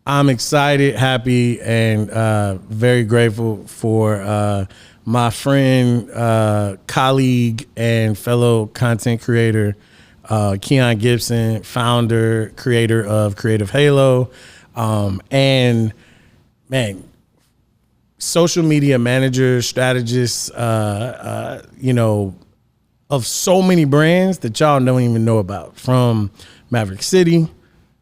I'm excited, happy, and very grateful for my friend, colleague, and fellow content creator, Keon Gibson, founder, creator of Creative Halo, and man, social media manager, strategist, of so many brands that y'all don't even know about, from Maverick City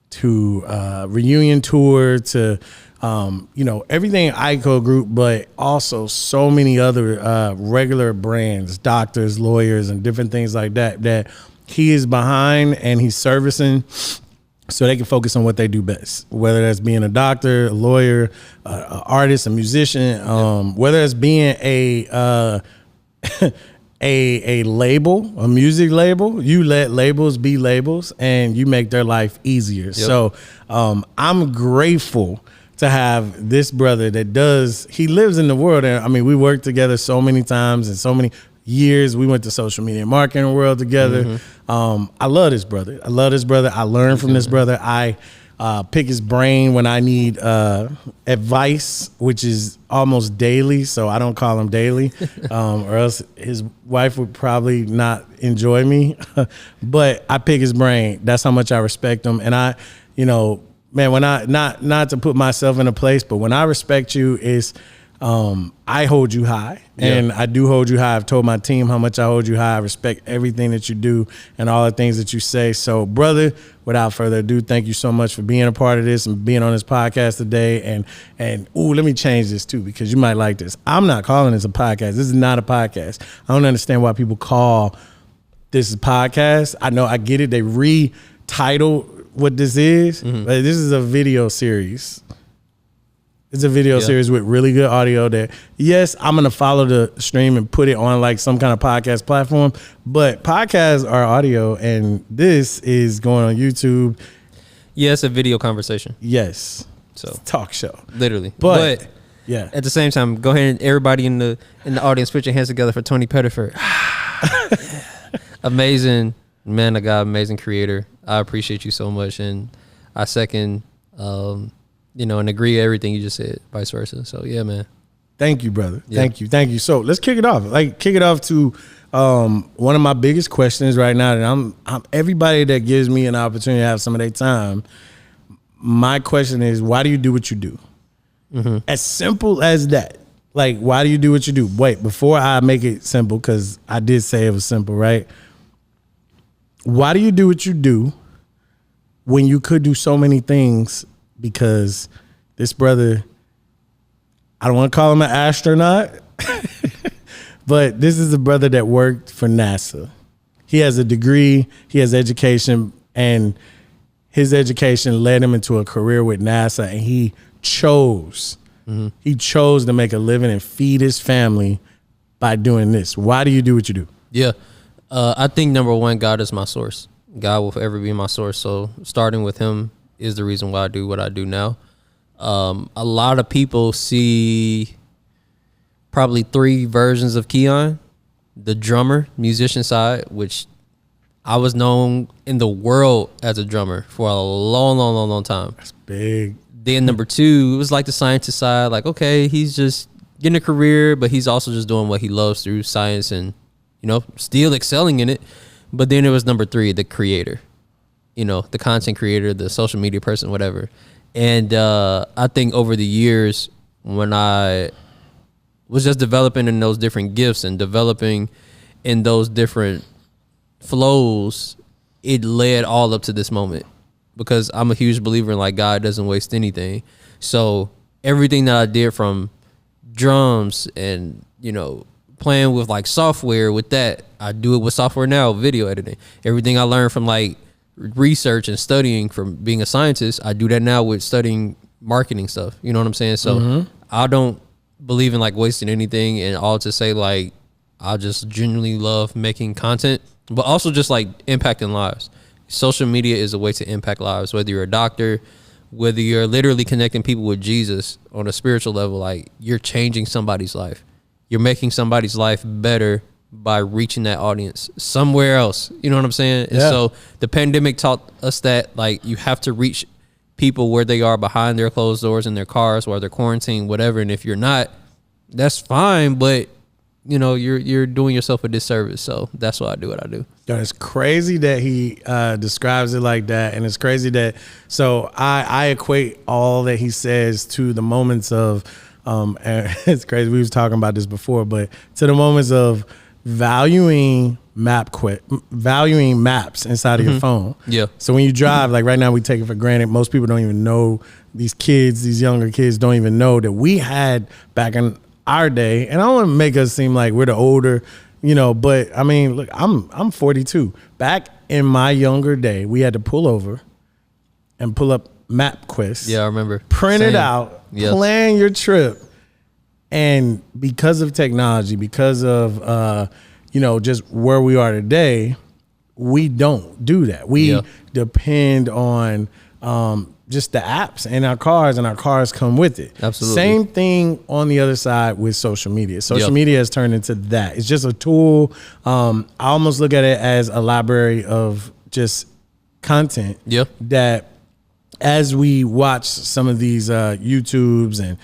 to Reunion Tour to everything ICO Group, but also so many other regular brands, doctors, lawyers, and different things like that he is behind and he's servicing, so they can focus on what they do best, whether that's being a doctor, a lawyer, an artist, a musician, whether it's being a label, a music label. You let labels be labels and you make their life easier. Yep. So I'm grateful to have this brother he lives in the world. And I mean, we worked together so many times and so many years. We went to social media marketing world together. Mm-hmm. I love this brother. I learn from this brother. I pick his brain when I need advice, which is almost daily. So I don't call him daily, or else his wife would probably not enjoy me. But I pick his brain. That's how much I respect him. And I, when I not to put myself in a place, but when I respect you, is I hold you high, and I do hold you high. I've told my team how much I hold you high. I respect everything that you do and all the things that you say. So, brother, without further ado, thank you so much for being a part of this and being on this podcast today. And let me change this too, because you might like this. I'm not calling this a podcast. This is not a podcast. I don't understand why people call this a podcast. I get it. They retitled what this is, but this is a video series. It's a video series with really good audio that, yes, I'm going to follow the stream and put it on like some kind of podcast platform, but podcasts are audio and this is going on YouTube. Yeah, it's a video conversation. Yes. So it's a talk show. Literally. But yeah. At the same time, go ahead and everybody in the audience, put your hands together for Tony Pettiford. Amazing man of God, amazing creator. I appreciate you so much. And I second, and agree with everything you just said, vice versa. So yeah, man. Thank you, brother. Yeah. Thank you. So let's kick it off. To one of my biggest questions right now, and I'm everybody that gives me an opportunity to have some of their time. My question is, why do you do what you do? Mm-hmm. As simple as that. Like, why do you do what you do? Wait, before I make it simple, because I did say it was simple, right? Why do you do what you do when you could do so many things? Because this brother, I don't want to call him an astronaut, but this is a brother that worked for NASA. He has a degree, he has education, and his education led him into a career with NASA, and he chose to make a living and feed his family by doing this. Why do you do what you do? Yeah. I think number one, God is my source. God will forever be my source. So starting with him is the reason why I do what I do now. A lot of people see probably three versions of Keon: the drummer, musician side, which I was known in the world as a drummer for a long time. That's big. Then number two, it was like the scientist side. Like, okay, he's just getting a career, but he's also just doing what he loves through science and, still excelling in it. But then it was number three, the creator. The content creator, the social media person, whatever. And I think over the years, when I was just developing in those different gifts and developing in those different flows, it led all up to this moment. Because I'm a huge believer in, like, God doesn't waste anything. So everything that I did, from drums and, playing with like software, with that, I do it with software now, video editing. Everything I learned from like research and studying from being a scientist, I do that now with studying marketing stuff. You know what I'm saying? So I don't believe in like wasting anything, and all to say, like, I just genuinely love making content, but also just like impacting lives. Social media is a way to impact lives, whether you're a doctor, whether you're literally connecting people with Jesus on a spiritual level. Like, you're changing somebody's life. You're making somebody's life better by reaching that audience somewhere else. You know what I'm saying? Yeah. And so the pandemic taught us that, like, you have to reach people where they are behind their closed doors in their cars while they're quarantined, whatever. And if you're not, that's fine, but you know, you're doing yourself a disservice. So that's why I do what I do. Yo, it's crazy that he describes it like that, and it's crazy that I equate all that he says to the moments of and it's crazy. We was talking about this before, but to the moments of valuing maps inside of your phone. Yeah. So when you drive, like right now, we take it for granted. Most people don't even know, these younger kids don't even know that we had back in our day. And I don't want to make us seem like we're the older, you know, but I mean, look, I'm 42. Back in my younger day, we had to pull over and pull up MapQuest. Yeah, I remember. Print it out, plan your trip. And because of technology, because of, you know, just where we are today, we don't do that. We depend on just the apps and our cars come with it. Absolutely. Same thing on the other side with social media. Social media has turned into that. It's just a tool. I almost look at it as a library of just content that as we watch some of these YouTubes and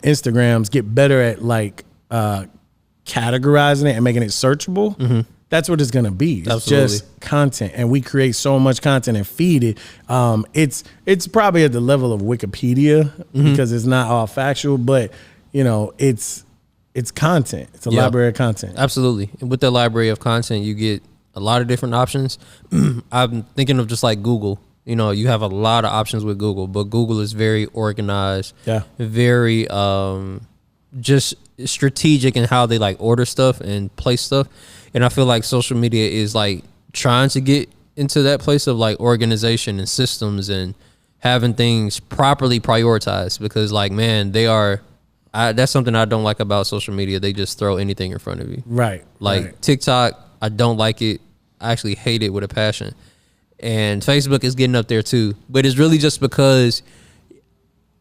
Instagrams get better at like categorizing it and making it searchable, that's what it's going to be. It's just content, and we create so much content and feed it. It's probably at the level of Wikipedia because it's not all factual, but you know, it's content. It's a library of content. Absolutely. And with the library of content, you get a lot of different options. I'm thinking of just like Google. You know, you have a lot of options with Google, but Google is very organized, very just strategic in how they like order stuff and place stuff. And I feel like social media is like trying to get into that place of like organization and systems and having things properly prioritized, because like, man, that's something I don't like about social media. They just throw anything in front of you. Like TikTok, I don't like it. I actually hate it with a passion. And Facebook is getting up there too, but it's really just because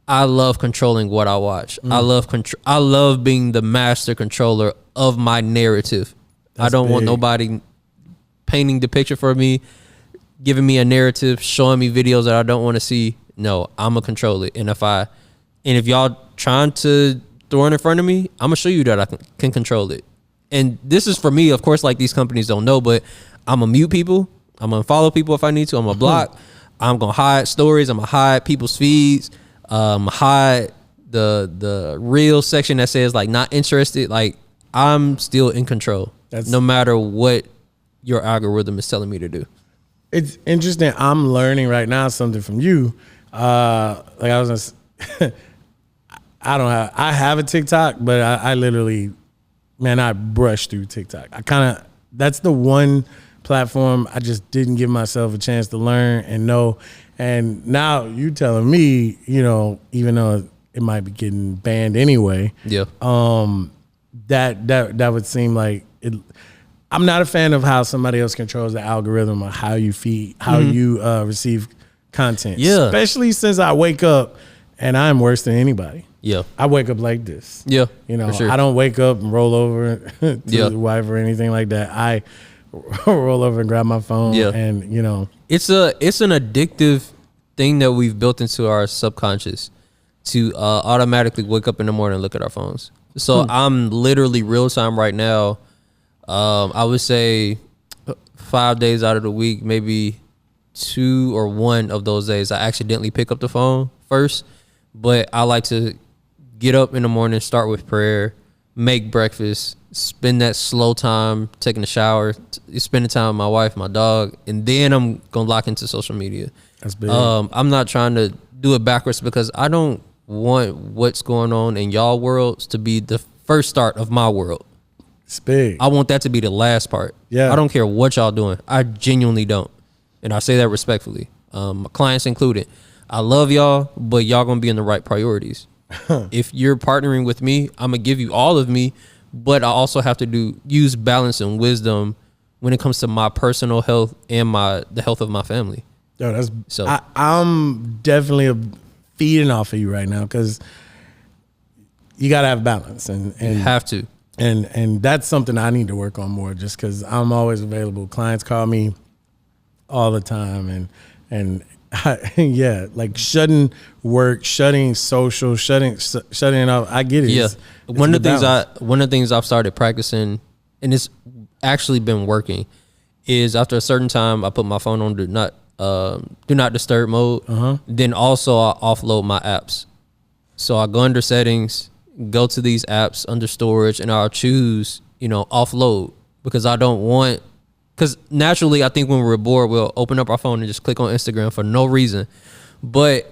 I love controlling what I watch. I love being the master controller of my narrative. I don't want nobody painting the picture for me, giving me a narrative, showing me videos that I don't want to see. No, I'm gonna control it. And if y'all trying to throw it in front of me, I'm gonna show you that I can control it. And this is for me, of course, like these companies don't know, but I'm gonna mute people. I'm gonna follow people if I need to. I'm gonna block. I'm gonna hide stories. I'm gonna hide people's feeds. Hide the real section that says like not interested. Like, I'm still in control, no matter what your algorithm is telling me to do. It's interesting. I'm learning right now something from you. Like I was, I have a TikTok, but I literally, man, I brush through TikTok. That's the one platform I just didn't give myself a chance to learn and know. And now you telling me, you know, even though it might be getting banned anyway, that would seem like it. I'm not a fan of how somebody else controls the algorithm or how you feed, how you receive content. Especially since I wake up and I'm worse than anybody. I wake up like this. You know, I don't wake up and roll over to the wife or anything like that. I roll over and grab my phone and, you know. It's an addictive thing that we've built into our subconscious to automatically wake up in the morning and look at our phones. So I'm literally real time right now. I would say 5 days out of the week, maybe 2 or 1 of those days, I accidentally pick up the phone first. But I like to get up in the morning, start with prayer, make breakfast, spend that slow time taking a shower, spending time with my wife, my dog, and then I'm gonna lock into social media. That's big. I'm not trying to do it backwards because I don't want what's going on in y'all worlds to be the first start of my world. It's big. I want that to be the last part. I don't care what y'all doing. I genuinely don't, and I say that respectfully. My clients included. I love y'all, but y'all gonna be in the right priorities. If you're partnering with me, I'm gonna give you all of me, but I also have to use balance and wisdom when it comes to my personal health and the health of my family. Yo, I'm definitely feeding off of you right now because you gotta have balance and you have to, and that's something I need to work on more. Just because I'm always available, clients call me all the time, and Yeah, like shutting work, shutting social, shutting it off. I get it. Yeah, It's one of the the things balance. one of the things I've started practicing, and it's actually been working, is after a certain time I put my phone on do not disturb mode. Then also I offload my apps. So I go under settings, go to these apps under storage, and I'll choose offload, because I don't want. Because naturally, I think when we're bored, we'll open up our phone and just click on Instagram for no reason. But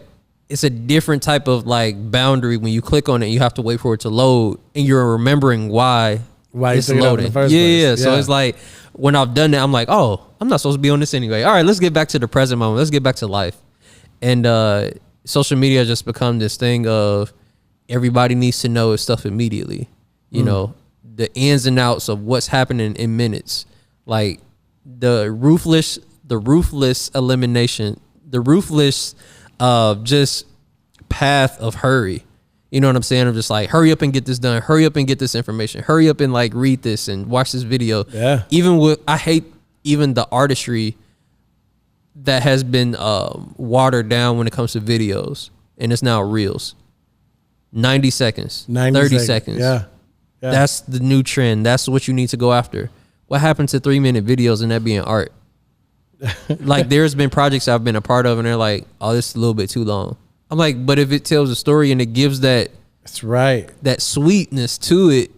it's a different type of like boundary when you click on it. You have to wait for it to load, and you're remembering why it's you took it off in loading. the first place. Yeah. So it's like when I've done that, I'm like, oh, I'm not supposed to be on this anyway. All right, let's get back to the present moment. Let's get back to life. And social media has just become this thing of everybody needs to know stuff immediately. You know, the ins and outs of what's happening in minutes. Like the ruthless elimination, the ruthless just path of hurry. You know what I'm saying? I'm just like, hurry up and get this done. Hurry up and get this information. Hurry up and like read this and watch this video. Yeah. I hate even the artistry that has been watered down when it comes to videos, and it's now reels. 90 seconds, 30 seconds. Yeah. That's the new trend. That's what you need to go after. What happened to 3-minute videos and that being art? Like there's been projects I've been a part of and they're like, oh, this is a little bit too long. I'm like, but if it tells a story and it gives that's right, that sweetness to it,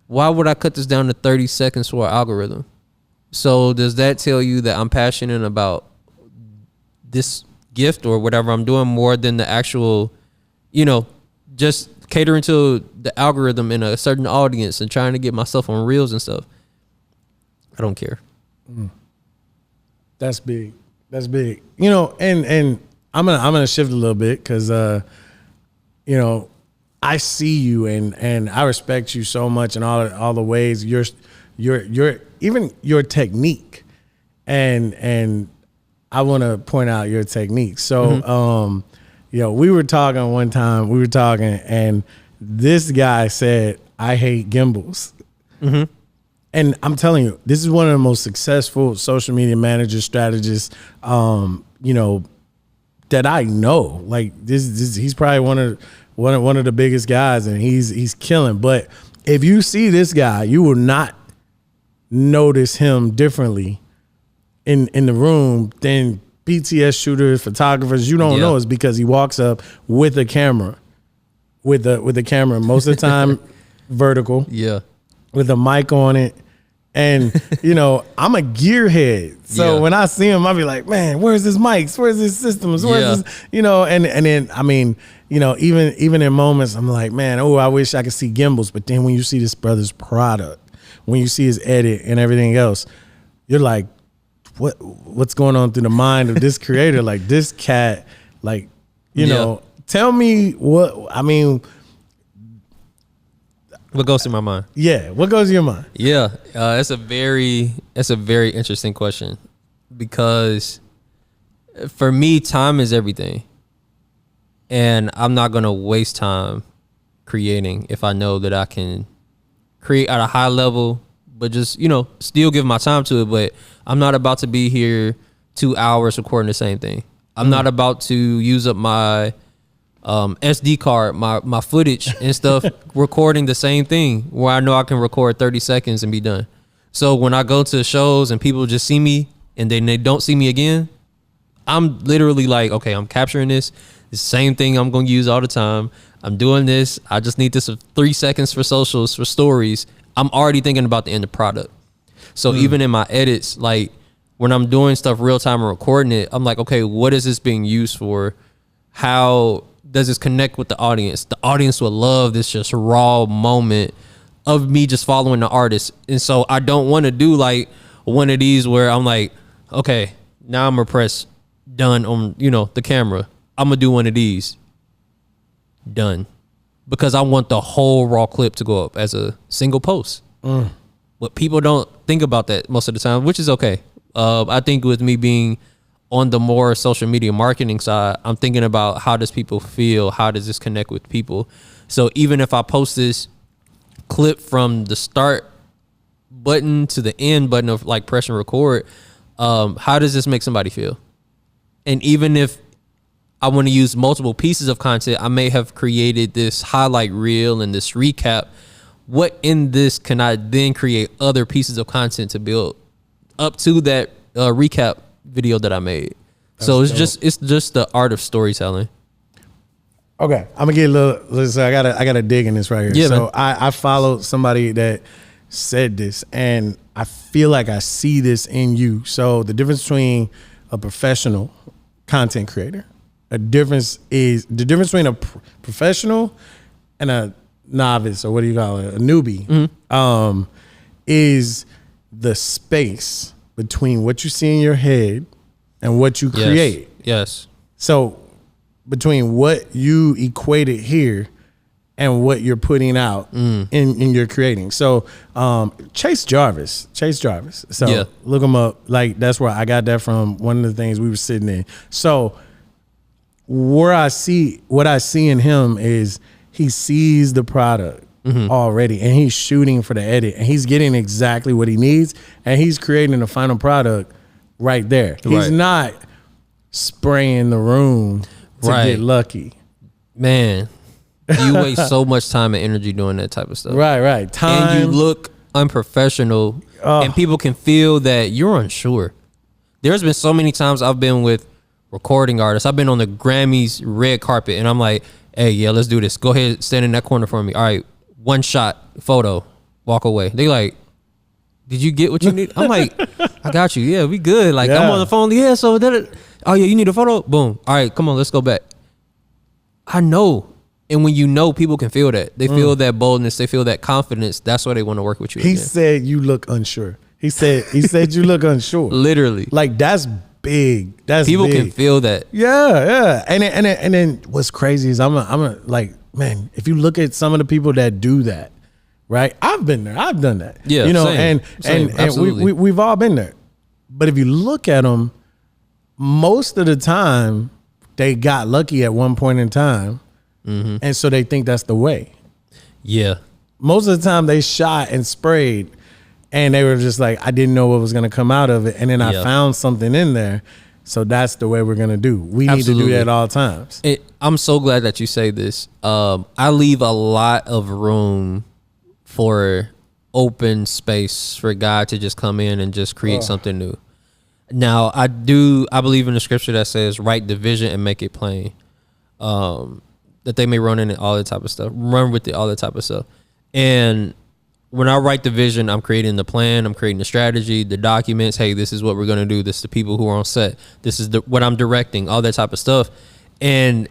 why would I cut this down to 30 seconds for an algorithm? So does that tell you that I'm passionate about this gift or whatever I'm doing more than the actual, just catering to the algorithm in a certain audience and trying to get myself on reels and stuff? I don't care. That's big. That's big. And I'm gonna shift a little bit because I see you and I respect you so much in all the ways you're even your technique, and I want to point out your technique. So we were talking one time. And this guy said, "I hate gimbals." And I'm telling you, this is one of the most successful social media managers, strategists, that I know. Like this he's probably one of the biggest guys, and he's killing. But if you see this guy, you will not notice him differently in the room than BTS shooters, photographers. You don't know it's because he walks up with a camera, with the camera most of the time vertical. Yeah. With a mic on it. And, I'm a gearhead. So when I see him, I'll be like, man, where's his mics? Where's his systems? Where's his, and then, I mean, even in moments, I'm like, man, I wish I could see gimbals. But then when you see this brother's product, when you see his edit and everything else, you're like, what's going on through the mind of this creator? Like this cat, like, tell me what goes through my mind? Yeah, what goes in your mind? Yeah, that's a very interesting question, because for me, time is everything, and I'm not gonna waste time creating if I know that I can create at a high level, but just still give my time to it. But I'm not about to be here 2 hours recording the same thing. I'm not about to use up my SD card, my footage and stuff, recording the same thing where I know I can record 30 seconds and be done. So when I go to shows and people just see me and then they don't see me again, I'm literally like, okay, I'm capturing this. The same thing I'm going to use all the time. I'm doing this. I just need this 3 seconds for socials, for stories. I'm already thinking about the end of product. So even in my edits, like when I'm doing stuff real time and recording it, I'm like, okay, what is this being used for? How does this connect with the audience? The audience will love this just raw moment of me just following the artist. And so I don't want to do like one of these where I'm like, okay, now I'm gonna press done on, the camera. I'm gonna do one of these. Done. Because I want the whole raw clip to go up as a single post. But people don't think about that most of the time, which is okay. I think with me being on the more social media marketing side, I'm thinking about how does people feel? How does this connect with people? So even if I post this clip from the start button to the end button of like press and record, how does this make somebody feel? And even if I want to use multiple pieces of content, I may have created this highlight reel and this recap. What in this can I then create other pieces of content to build up to that recap video that I made? So it's just the art of storytelling. Okay, I'm gonna get a little. Listen, I gotta dig in this right here. Yeah, so man. I followed somebody that said this, and I feel like I see this in you. So the difference between a professional content creator, the difference between a professional and a novice, or what do you call it, a newbie, is the space between what you see in your head and what you create. Yes. So between what you equated here and what you're putting out in your creating. So Chase Jarvis. So look him up. Like, that's where I got that from. One of the things we were sitting in. So what I see in him is he sees the product already, and he's shooting for the edit, and he's getting exactly what he needs, and he's creating the final product right there. He's not spraying the room to get lucky. Man, you waste so much time and energy doing that type of stuff. Right. Time. And you look unprofessional, and people can feel that you're unsure. There's been so many times I've been with recording artists. I've been on the Grammys red carpet, and I'm like, hey, yeah, let's do this. Go ahead, stand in that corner for me. All right, one shot, photo, walk away. They like, did you get what you need? I'm like, I got you. Yeah, we good. Like, I'm on the phone. Yeah, so that. Oh yeah, you need a photo? Boom. All right, come on, let's go back. I know. And when you know, people can feel that. They feel that boldness. They feel that confidence. That's why they want to work with you. He said you look unsure. He said you look unsure. Literally. Like, that's big. That's people big. can feel that. Yeah. And then what's crazy is I'm like, man, if you look at some of the people that do that, right? I've been there. I've done that. Yeah. You know, same. and we've all been there. But if you look at them, most of the time they got lucky at one point in time, and so they think that's the way. Yeah. Most of the time they shot and sprayed, and they were just like, I didn't know what was going to come out of it, and then I found something in there, so that's the way we're going to do. We need to do that at all times. I'm so glad that you say this. I leave a lot of room for open space for God to just come in and just create something new. Now, I believe in the scripture that says, write the vision and make it plain. That they may run in it, all that type of stuff. Run with it, all that type of stuff. And when I write the vision, I'm creating the plan, I'm creating the strategy, the documents. Hey, this is what we're going to do. This is the people who are on set. This is what I'm directing, all that type of stuff. And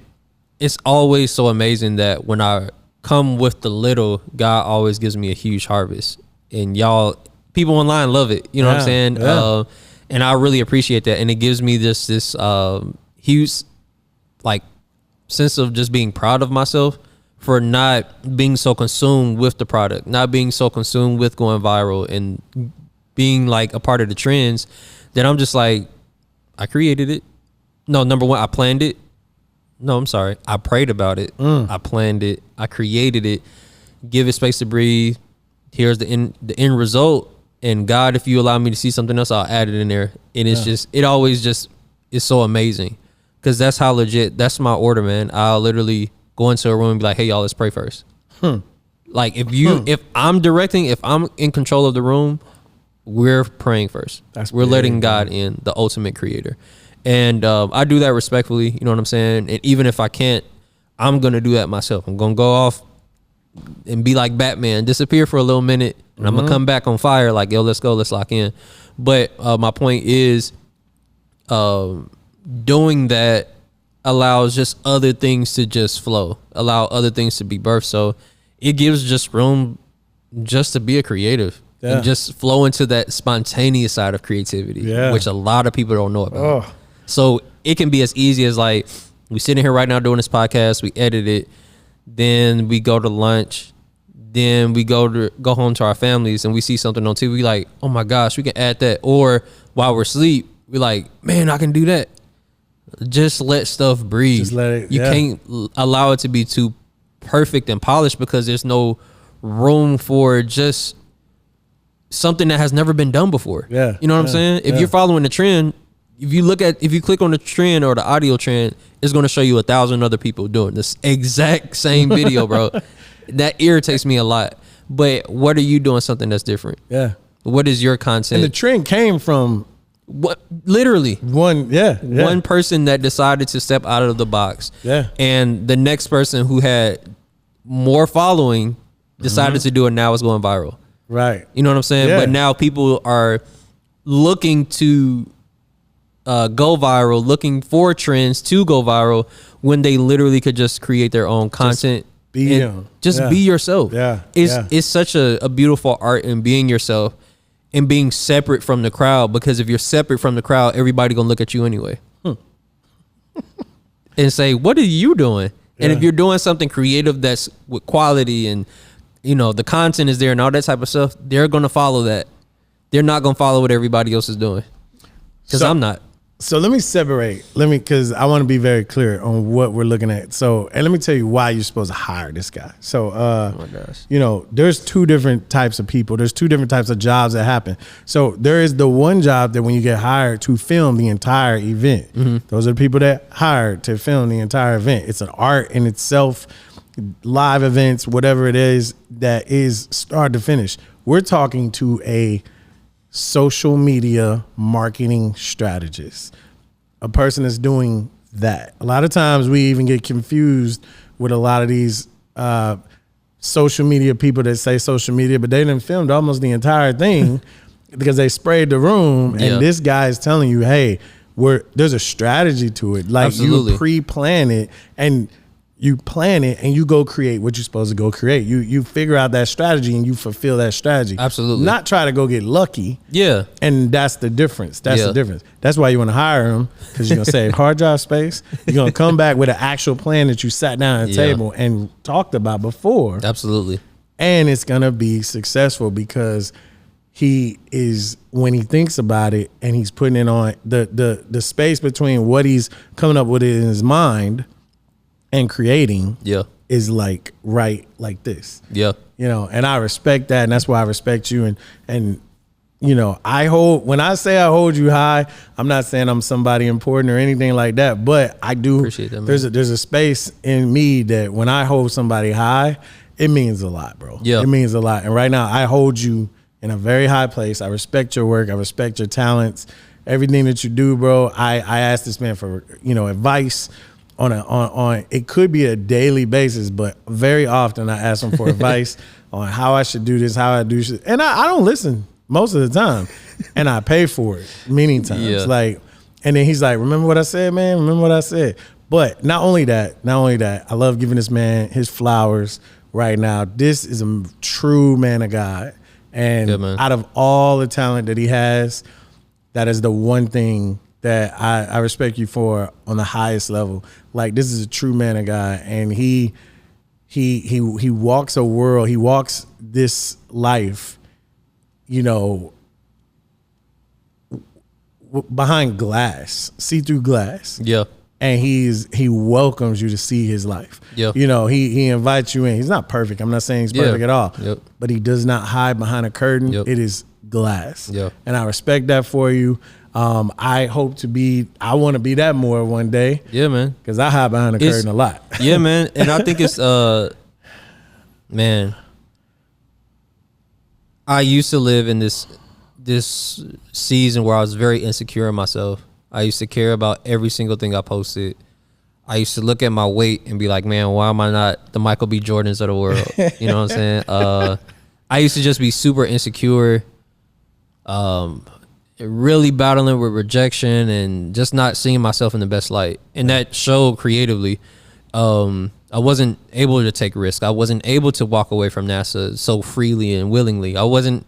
it's always so amazing that when I come with the little, God always gives me a huge harvest. And y'all, people online love it. You know what I'm saying? Yeah. And I really appreciate that. And it gives me this huge, like, sense of just being proud of myself for not being so consumed with the product, not being so consumed with going viral and being like a part of the trends, that I'm just like, I created it. No, number one, I planned it. No, I'm sorry. I prayed about it. I planned it. I created it. Give it space to breathe. Here's the end result. And God, if you allow me to see something else, I'll add it in there. And it's it always just is so amazing. Because that's how legit, that's my order, man. I'll literally go into a room and be like, hey, y'all, let's pray first. Like, if I'm directing, if I'm in control of the room, we're praying first. We're letting God in, the ultimate creator. And I do that respectfully, you know what I'm saying? And even if I can't, I'm going to do that myself. I'm going to go off and be like Batman, disappear for a little minute, and I'm going to come back on fire like, yo, let's go, let's lock in. But my point is, doing that allows just other things to just flow, allow other things to be birthed. So it gives just room just to be a creative and just flow into that spontaneous side of creativity, which a lot of people don't know about. So it can be as easy as, like, we sitting here right now doing this podcast, we edit it, then we go to lunch, then we go home to our families, and we see something on TV, we like, oh my gosh, we can add that. Or while we're asleep, we like, man, I can do that. Just let stuff breathe. Just let it, you can't allow it to be too perfect and polished, because there's no room for just something that has never been done before. You know what I'm saying? If you're following the trend, if you click on the trend or the audio trend, it's going to show you 1,000 other people doing this exact same video, bro. That irritates me a lot. But what are you doing something that's different? Yeah. What is your content? And the trend came from what literally one person that decided to step out of the box. Yeah. And the next person who had more following decided to do it. Now it's going viral. Right. You know what I'm saying? Yeah. But now people are looking to go viral, looking for trends to go viral when they literally could just create their own content. Be yourself. Yeah. It's such a beautiful art in being yourself and being separate from the crowd, because if you're separate from the crowd, everybody gonna look at you anyway and say, what are you doing? And if you're doing something creative that's with quality and, you know, the content is there and all that type of stuff, they're going to follow that. They're not going to follow what everybody else is doing. Because I'm not. So let me separate. Because I want to be very clear on what we're looking at. So, and let me tell you why you're supposed to hire this guy. So, oh my gosh. you know, there's two different types of people. There's two different types of jobs that happen. So there is the one job that when you get hired to film the entire event, those are the people that hired to film the entire event. It's an art in itself, live events, whatever it is that is start to finish. We're talking to a social media marketing strategist, a person that's doing that. A lot of times we even get confused with a lot of these social media people that say social media, but they done filmed almost the entire thing because they sprayed the room. And this guy is telling you, hey, there's a strategy to it. Like you pre-plan it and you plan it and you go create what you're supposed to go create. You figure out that strategy and you fulfill that strategy. Absolutely. Not try to go get lucky. Yeah. And that's the difference. That's the difference. That's why you want to hire him, because you're going to save hard drive space. You're going to come back with an actual plan that you sat down at the table and talked about before. Absolutely. And it's going to be successful because he is, when he thinks about it and he's putting it on the space between what he's coming up with in his mind and creating is like right like this. You know, and I respect that, and that's why I respect you. And you know, when I say I hold you high, I'm not saying I'm somebody important or anything like that, but I do appreciate that, man. There's a space in me that when I hold somebody high, it means a lot, bro. It means a lot. And right now I hold you in a very high place. I respect your work, I respect your talents, everything that you do, bro. I asked this man for, you know, advice on it could be a daily basis, but very often I ask him for advice on how I should do this, how I do shit. And I don't listen most of the time, and I pay for it many times. Like, and then he's like, remember what I said, man? Remember what I said? But not only that, I love giving this man his flowers right now. This is a true man of God. And out of all the talent that he has, that is the one thing that I respect you for on the highest level. Like, this is a true man of God, and he walks a world. He walks this life, you know, behind glass, see-through glass. And he welcomes you to see his life. You know, he invites you in. He's not perfect. I'm not saying he's perfect at all. But he does not hide behind a curtain. It is glass. And I respect that for you. I want to be that more one day. Man. Because I hide behind the curtain a lot. Man. And I think it's, man, I used to live in this season where I was very insecure in myself. I used to care about every single thing I posted. I used to look at my weight and be like, man, why am I not the Michael B. Jordans of the world? You know what I'm saying? I used to just be super insecure. Really battling with rejection and just not seeing myself in the best light. And that showed creatively. I wasn't able to take risks. I wasn't able to walk away from NASA so freely and willingly. I wasn't,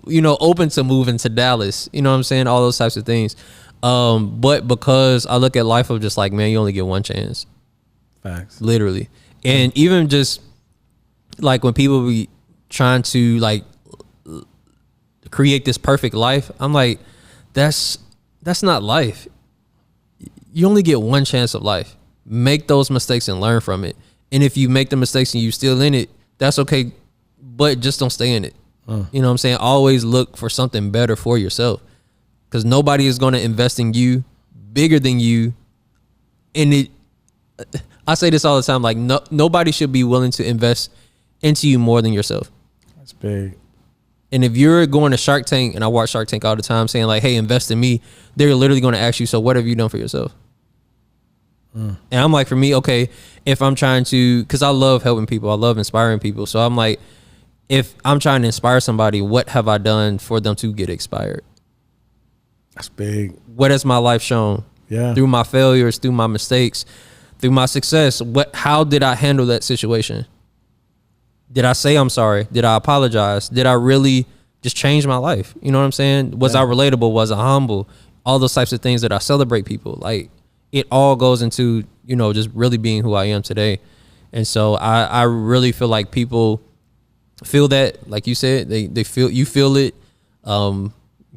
you know, open to moving to Dallas. You know what I'm saying? All those types of things. But because I look at life of just like, man, you only get one chance. Facts. Literally. And even just like when people be trying to like create this perfect life, I'm like, that's not life. You only get one chance of life. Make those mistakes and learn from it. And if you make the mistakes and you still in it, that's okay. But just don't stay in it. You know what I'm saying? Always look for something better for yourself. Because nobody is going to invest in you bigger than you. And I say this all the time, like nobody should be willing to invest into you more than yourself. That's big. And if you're going to Shark Tank, and I watch Shark Tank all the time saying like, hey, invest in me, they're literally going to ask you, so what have you done for yourself? And I'm like, for me, okay, if I'm trying to, because I love helping people, I love inspiring people. So I'm like, if I'm trying to inspire somebody, what have I done for them to get inspired? That's big. What has my life shown? Yeah. Through my failures, through my mistakes, through my success, how did I handle that situation? Did I say I'm sorry? Did I apologize? Did I really just change my life? You know what I'm saying? Was I relatable? Was I humble? All those types of things that I celebrate people. Like, it all goes into, you know, just really being who I am today. And so I really feel like people feel that, like you said, they feel, you feel it.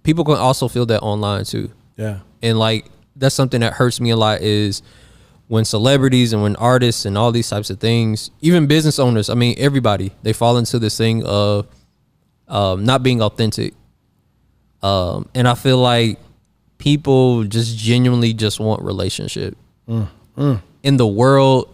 People can also feel that online too. Yeah. And like, that's something that hurts me a lot is when celebrities and when artists and all these types of things, even business owners, I mean, everybody, they fall into this thing of not being authentic. And I feel like people just genuinely just want relationship. In the world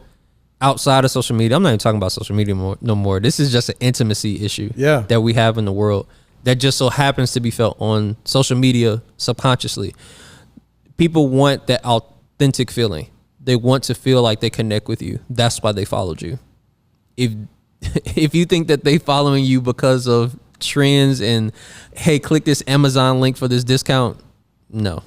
outside of social media, I'm not even talking about social media no more. This is just an intimacy issue that we have in the world that just so happens to be felt on social media subconsciously. People want that authentic feeling. They want to feel like they connect with you. That's why they followed you. If you think that they following you because of trends and, hey, click this Amazon link for this discount, no.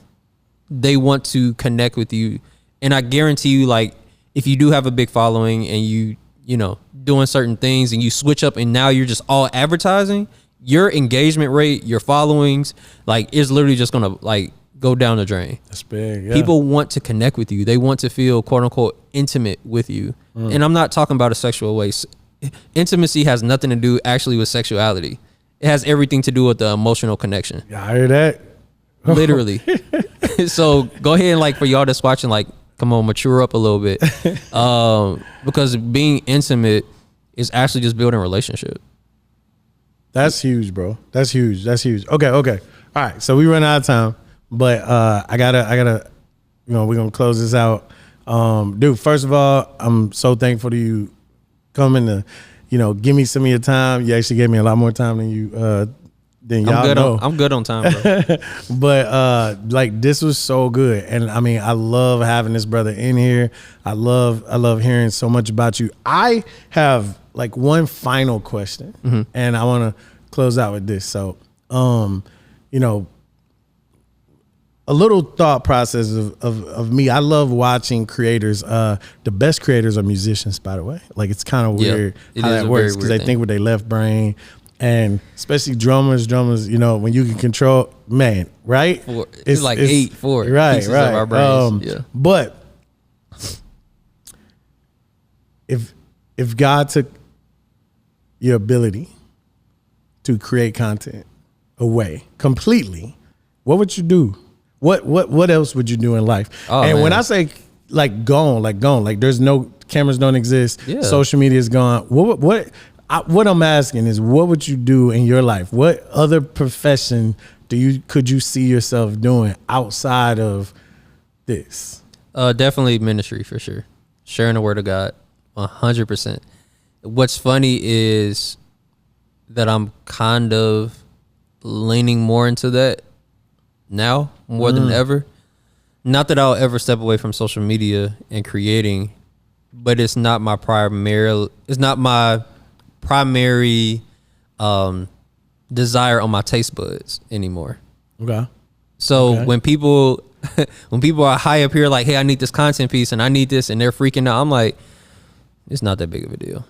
They want to connect with you. And I guarantee you, like, if you do have a big following and you know, doing certain things and you switch up and now you're just all advertising, your engagement rate, your followings, like, is literally just gonna like go down the drain. That's big. Yeah. People want to connect with you. They want to feel quote unquote intimate with you. And I'm not talking about a sexual way. Intimacy has nothing to do actually with sexuality. It has everything to do with the emotional connection. Yeah, I hear that. Literally. So go ahead and, like, for y'all that's watching, like, come on, mature up a little bit. Because being intimate is actually just building a relationship. That's huge, bro. That's huge. That's huge. Okay. All right. So we run out of time, but I gotta, you know, we're gonna close this out. Dude, first of all, I'm so thankful to you coming to, you know, give me some of your time. You actually gave me a lot more time than you than y'all know. I'm good on time, bro. But like, this was so good, and I mean, I love having this brother in here. I love hearing so much about you. I have like one final question, and I want to close out with this. So, you know, a little thought process of me. I love watching creators. The best creators are musicians, by the way. Like, it's kind of weird how that works because they think with their left brain, and especially drummers, you know, when you can control, man, right? It's like 4 right, pieces of our brains. But if God took your ability to create content away completely, what would you do? What else would you do in life? When I say like gone, like there's no cameras, don't exist. Social media is gone. What I'm asking is, what would you do in your life? What other profession could you see yourself doing outside of this? Definitely ministry for sure. Sharing the word of God, 100%. What's funny is that I'm kind of leaning more into that now more than ever. Not that I'll ever step away from social media and creating, but it's not my primary desire on my taste buds anymore. Okay. So when people are high up here like, hey, I need this content piece and I need this, and they're freaking out, I'm like, it's not that big of a deal.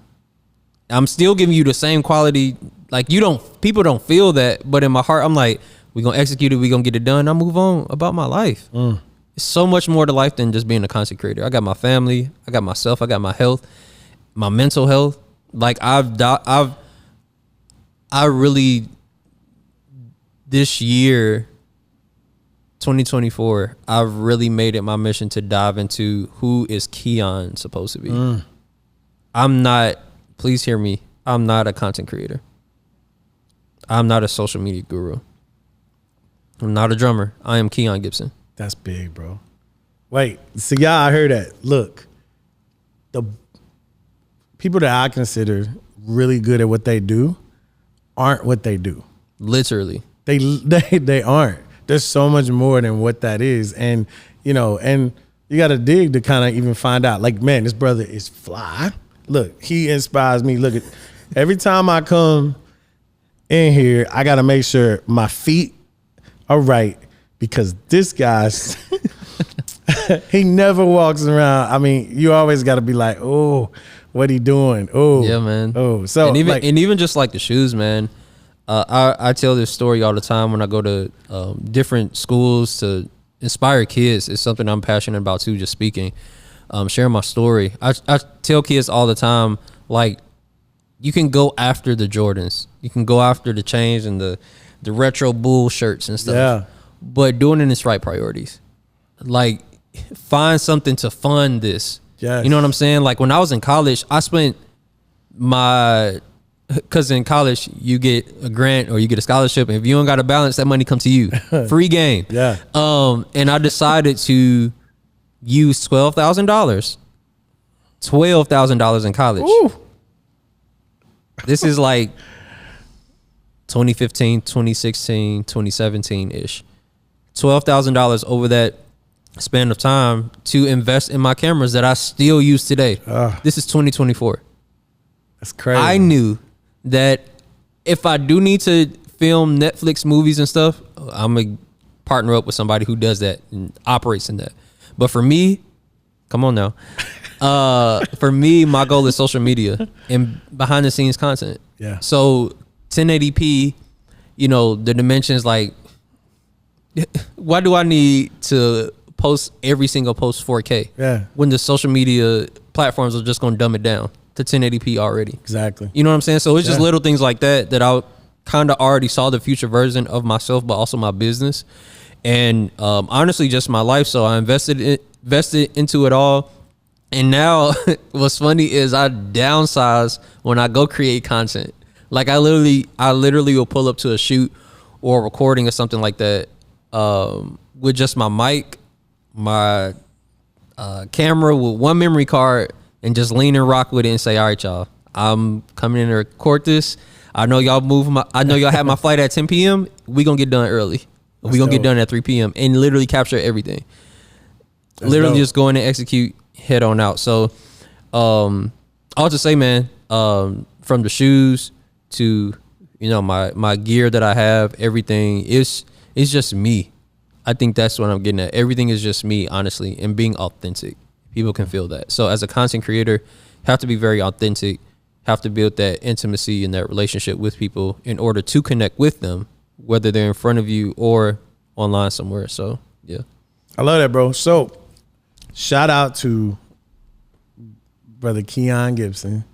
I'm still giving you the same quality. Like, people don't feel that, but in my heart, I'm like, we're going to execute it. We're going to get it done. I move on about my life. It's so much more to life than just being a content creator. I got my family. I got myself. I got my health, my mental health. Like, I really, this year, 2024, I've really made it my mission to dive into who is Keon supposed to be. I'm not, please hear me, I'm not a content creator. I'm not a social media guru. I'm not a drummer. I am Keon Gibson. That's big, bro. Wait, so y'all, I heard that. Look, the people that I consider really good at what they do aren't what they do. Literally. They aren't. There's so much more than what that is. And, you know, and you got to dig to kind of even find out. Like, man, this brother is fly. Look, he inspires me. Look, at every time I come in here, I got to make sure my feet are right because this guy's, he never walks around. I mean, you always got to be like, oh, what he doing? Oh, yeah, man. Oh, so and even just like the shoes, man. I tell this story all the time when I go to different schools to inspire kids. It's something I'm passionate about too, just speaking, sharing my story. I tell kids all the time, like, you can go after the Jordans. You can go after the chains and the retro bull shirts and stuff. Yeah. But doing it in its right priorities. Like, find something to fund this. Yes. You know what I'm saying? Like, when I was in college, I spent because in college you get a grant or you get a scholarship, and if you don't got a balance, that money comes to you. Free game. Yeah. And I decided to use $12,000 in college. Ooh. This is like 2015, 2016, 2017-ish. $12,000 over that span of time to invest in my cameras that I still use today. This is 2024. That's crazy. I knew that if I do need to film Netflix movies and stuff, I'm going to partner up with somebody who does that and operates in that. But for me, come on now. For me, my goal is social media and behind the scenes content. Yeah. So 1080p, you know, the dimensions, like, why do I need to post every single post 4K? Yeah. When the social media platforms are just going to dumb it down to 1080p already. Exactly. You know what I'm saying? So it's just little things like that I kind of already saw the future version of myself, but also my business. And honestly, just my life. So I invested into it all. And now what's funny is I downsize when I go create content. Like, I literally will pull up to a shoot or recording or something like that with just my mic, my camera with one memory card, and just lean and rock with it and say, all right, y'all, I'm coming in to record this. I know y'all have my flight at 10 p.m. We gonna get done early. We gonna get done at 3 p.m. and literally capture everything. That's literally dope. just go in and execute, head on out. So I'll just say, man, from the shoes to, you know, my gear that I have, everything is just me. I think that's what I'm getting at. Everything is just me, honestly, and being authentic. People can feel that. So as a content creator, have to be very authentic, have to build that intimacy and that relationship with people in order to connect with them, whether they're in front of you or online somewhere. So, yeah. I love that, bro. So shout out to brother Keon Gibson,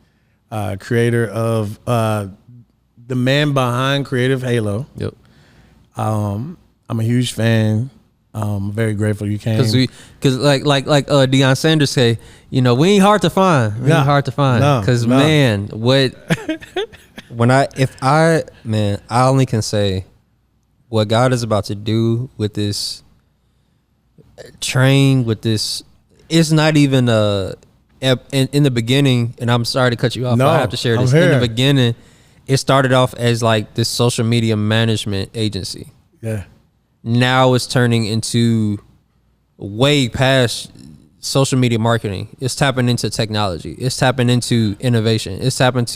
creator of the man behind Creative Halo. Yep. I'm a huge fan. I'm very grateful you came. Because like Deion Sanders say, you know, we ain't hard to find. We ain't hard to find. Because man, I only can say what God is about to do with this train, with this. It's not even in the beginning, and I'm sorry to cut you off. I have to share this. In the beginning, it started off as like this social media management agency. Yeah. Now it's turning into way past social media marketing. It's tapping into technology. It's tapping into innovation. It's tapping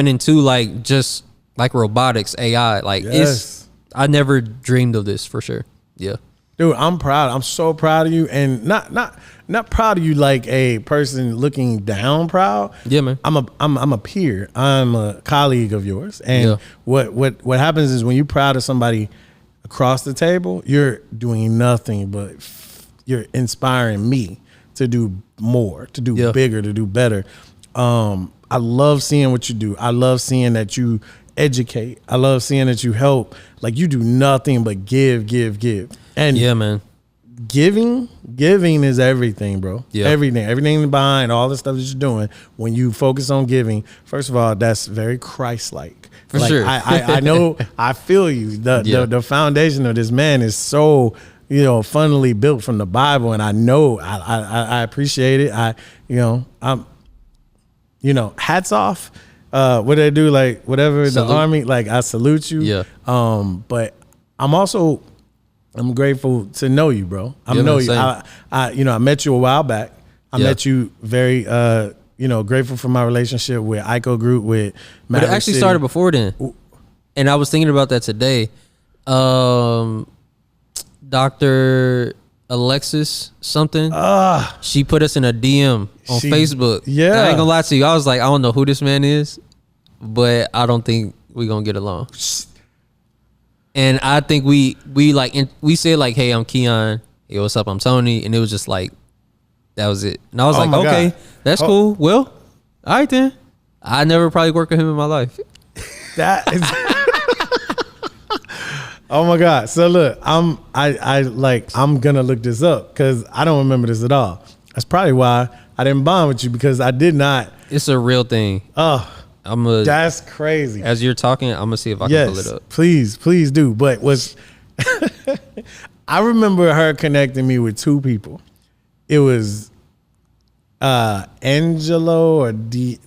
into like just like robotics, AI. Like I never dreamed of this for sure. Yeah. Dude, I'm proud. I'm so proud of you, and not proud of you like a person looking down proud. Yeah, man. I'm a peer. I'm a colleague of yours, and what happens is when you're proud of somebody across the table, you're doing nothing but you're inspiring me to do more, to do bigger, to do better. I love seeing what you do. I love seeing that you educate. I love seeing that you help. Like, you do nothing but give. And yeah, man. Giving is everything, bro. Yeah. Everything behind all the stuff that you're doing. When you focus on giving, first of all, that's very Christ-like. For sure. I know, I feel you. The foundation of this man is so funnily built from the Bible, and I know I appreciate it. Hats off. What they do, like whatever Salute. the army, like I salute you. Yeah. But I'm grateful to know you, bro. I met you a while back. I met you very grateful for my relationship with Ico Group with But it actually started before then. And I was thinking about that today. Dr. Alexis something. She put us in a DM on Facebook. Yeah. I ain't gonna lie to you. I was like, I don't know who this man is, but I don't think we're gonna get along. And I think we said like, hey, I'm Keon. Hey, what's up? I'm Tony. And it was just like, that was it. And I was like, okay, that's cool. Well, all right then. I never probably worked with him in my life. That is oh my God. So look, I'm gonna look this up because I don't remember this at all. That's probably why I didn't bond with you, because I did not. It's a real thing. Oh, that's crazy. As you're talking, I'm gonna see if I can pull it up. Please do. But I remember her connecting me with two people. It was Angelo or D'Angelo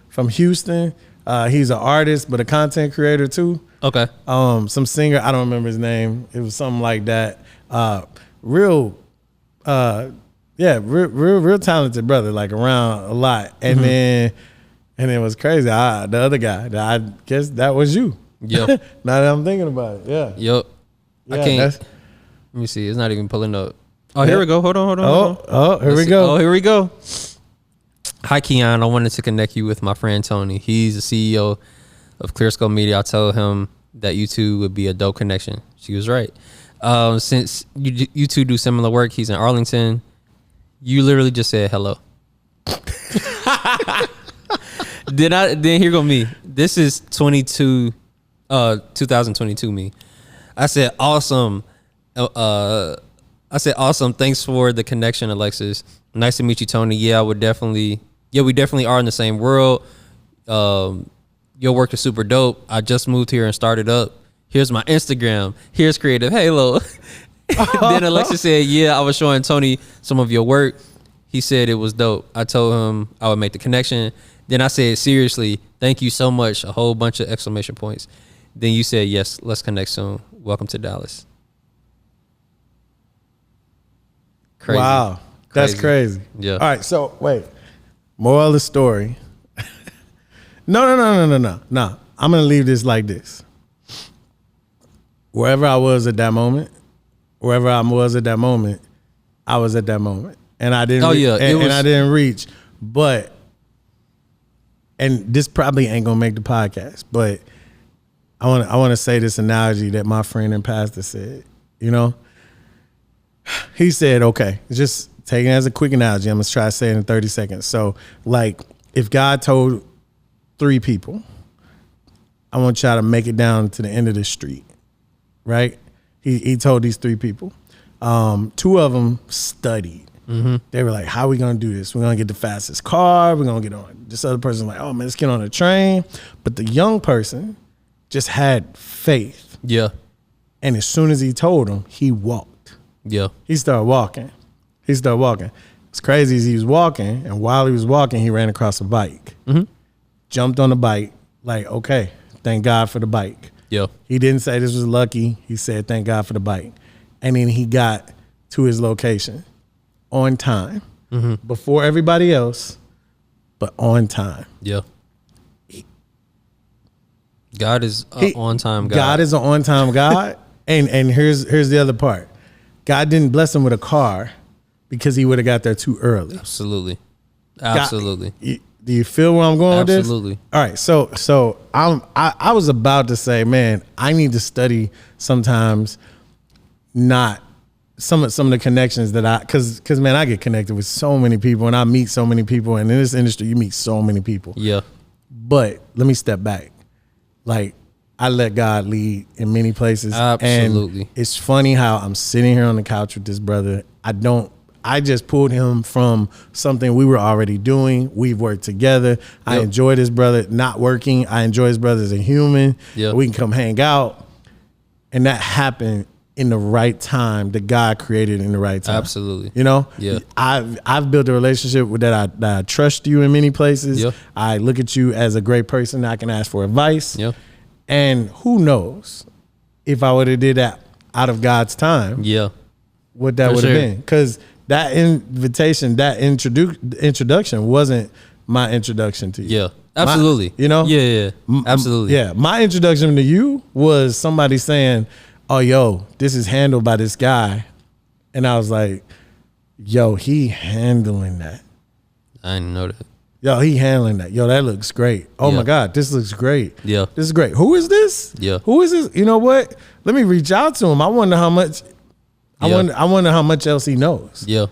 from Houston. He's an artist but a content creator too. Okay. Some singer, I don't remember his name. It was something like that. Real talented brother, like around a lot. And then it was crazy. The other guy, I guess that was you. Yep. Now that I'm thinking about it, yeah. Yep. Yeah, I can't. Let me see. It's not even pulling up. Oh, Yeah. here we go. Hold on. Here we go. Oh, here we go. Hi, Keon. I wanted to connect you with my friend Tony. He's the CEO of ClearScope Media. I told him that you two would be a dope connection. She was right. Since you two do similar work, he's in Arlington. You literally just said hello. Then here go me. This is 2022 me. I said awesome. Awesome. Thanks for the connection, Alexis. Nice to meet you, Tony. We definitely are in the same world. Your work is super dope. I just moved here and started up. Here's my Instagram. Here's Creative Halo. Then Alexis said, I was showing Tony some of your work. He said it was dope. I told him I would make the connection. Then I said, seriously, thank you so much. A whole bunch of exclamation points. Then you said, yes, let's connect soon. Welcome to Dallas. Crazy. Wow. That's crazy. Yeah. All right. So wait, moral of the story. No. I'm going to leave this like this. Wherever I was at that moment, I was at that moment. And I didn't and I didn't reach. But, and this probably ain't gonna make the podcast, but I want to say this analogy that my friend and pastor said. He said, okay, just take it as a quick analogy. I'm gonna try to say it in 30 seconds. So, like, if God told 3 people, I want y'all to make it down to the end of the street, right? He told these 3 people. 2 of them studied. Mm-hmm. They were like, how are we going to do this? We're going to get the fastest car. We're going to get on. This other person like, oh, man, let's get on a train. But the young person just had faith. Yeah. And as soon as he told him, he walked. Yeah. He started walking. It's crazy as he was walking. And while he was walking, he ran across a bike. Mm-hmm. Jumped on the bike. Like, okay, thank God for the bike. Yeah. He didn't say this was lucky. He said, thank God for the bike. And then he got to his location on time, before everybody else, but on time. Yeah. God is an on-time God. God is an on-time God. and here's the other part. God didn't bless him with a car because he would have got there too early. Absolutely. Do you feel where I'm going with this? Absolutely. All right. So I was about to say, man, I need to study sometimes, not some of the connections that cause man, I get connected with so many people and I meet so many people, and in this industry you meet so many people. Yeah. But let me step back. Like, I let God lead in many places. Absolutely. And it's funny how I'm sitting here on the couch with this brother. I just pulled him from something we were already doing. We've worked together. Yep. I enjoy this brother not working. I enjoy his brother as a human. Yep. We can come hang out. And that happened in the right time that God created in the right time. Absolutely. You know? Yeah. I've built a relationship with that I trust you in many places. Yeah. I look at you as a great person. I can ask for advice. Yeah. And who knows if I would have did that out of God's time, Yeah. what that For would have sure. been. Because that invitation, that introduction wasn't my introduction to you. Yeah. Absolutely. You know? Yeah. Absolutely. Yeah. My introduction to you was somebody saying, oh, yo, this is handled by this guy. And I was like, yo, he handling that. I didn't know that. Yo, he handling that. Yo, that looks great. Oh, Yeah. my God, this looks great. Yeah. This is great. Who is this? Yeah. Who is this? You know what? Let me reach out to him. I wonder how much. Yeah. I wonder how much else he knows. Yeah.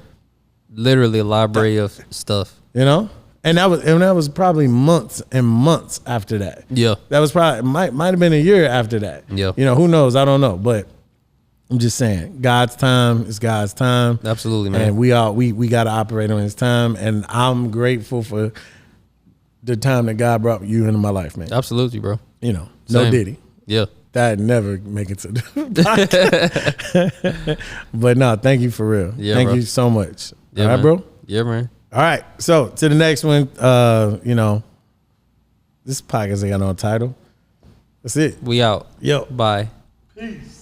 Literally a library of stuff. You know, and that was probably months and months after that. Yeah. That was probably might have been a year after that. Yeah. You know, who knows? I don't know, but I'm just saying, God's time is God's time. Absolutely, man. And we got to operate on His time, and I'm grateful for the time that God brought you into my life, man. Absolutely, bro. You know, no Same. Diddy. Yeah. That'd never make it to the podcast. But no, thank you for real. Yeah, thank bro. you so much. Yeah, All right, man. bro? Yeah, man. All right. So to the next one, you know, this podcast ain't got no title. That's it. We out. Yo. Bye. Peace.